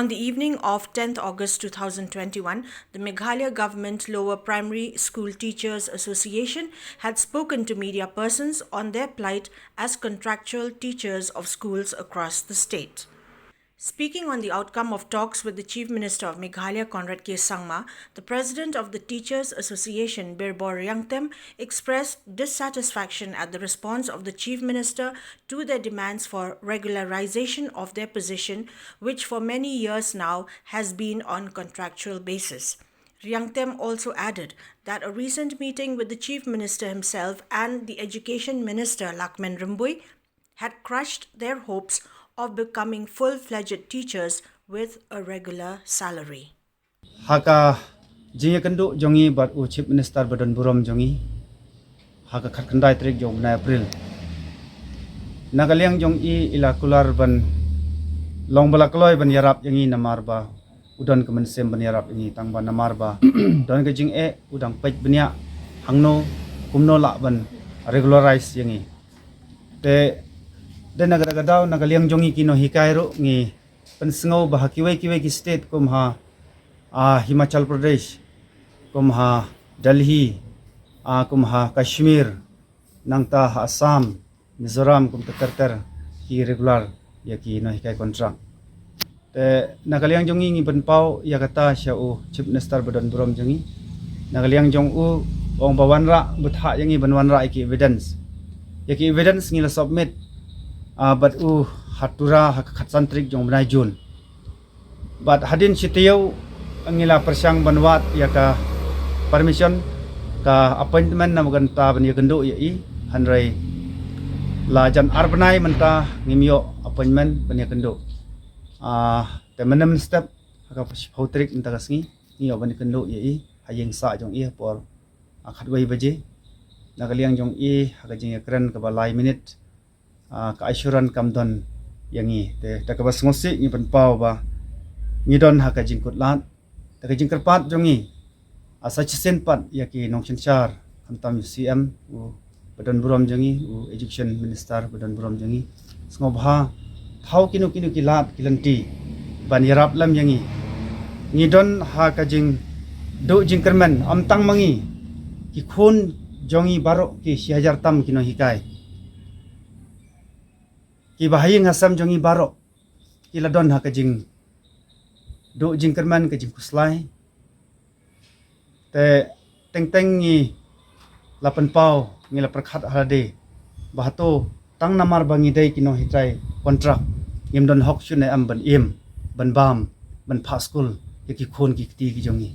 On the evening of 10th August 2021, the Meghalaya Government Lower Primary School Teachers Association had spoken to media persons on their plight as contractual teachers of schools across the state. Speaking on the outcome of talks with the Chief Minister of Meghalaya, Conrad K. Sangma, the President of the Teachers Association, Birbor Riangtem, expressed dissatisfaction at the response of the Chief Minister to their demands for regularization of their position, which for many years now has been on contractual basis. Riangtem also added that a recent meeting with the Chief Minister himself and the Education Minister, Lakmen Rimbui, had crushed their hopes of becoming full-fledged teachers with a regular salary. Haka jinyakandu jongi bat u Chief Minister Badan Burom jongi haka khandai trik jong na April nagaliang jong I ila kular ban long balakloi ban yarap yangi namarba udon kemensem ban yarap yangi tangba namarba don ke jing udang pej benya hangno kumno la ban regularize yangi te dan nagadagadaw nagaliang jongi kino hikairo ngi pensengau bahakiwai kiwai ki state kumha Himachal Pradesh kumha Delhi kumha Kashmir nangta Assam Mizoram kum terter ki regular ya ki no hikai kontrak te nagaliang jongi ngi benpau ya kata syau Chief Minister Badan Burom jongi nagaliang jong u ong bawanra butha yangi banwanra ki evidence ya ki evidence ngi la submit but hatura hakatsan trik jong benai Jun but hadin sitiau angila persang banwat ya ka permission ka appointment na maganta ban ya gendo ya I hanrai lajan arbanai menta ngimyo appointment ban ya gendo te menem step ka pautrik menta kasngi ngio ban gendo ya I hayeng sa jong I por akhatwai baje nagaliang jong I hakajing kren ka balai minute ka assuran kamdon yangi te takabas ngosi ngi penpau ba ngidon haka jingkut lat taka jingkerpat jongi asa chisen pat yaki nongchen char hantam CM u Badan Burom jongi u Education Minister Badan Burom jongi ngobha thau kinu kilat kilanti ban yarap lam yangi ngidon haka jing do jingkermen amtang mangi ki khun jongi baro ki 1000 tam kino hikai ki bahayeng asam jongi baro ki ladon ha kajing do jingkerman kajing kuslai te teng ni lapan pau ngi la prakhat hade bahato tang namar bangi dei kino hitrai kontrak ngim don hok chune am ban im ban bam ban pha school ki khon ki ti ki jongi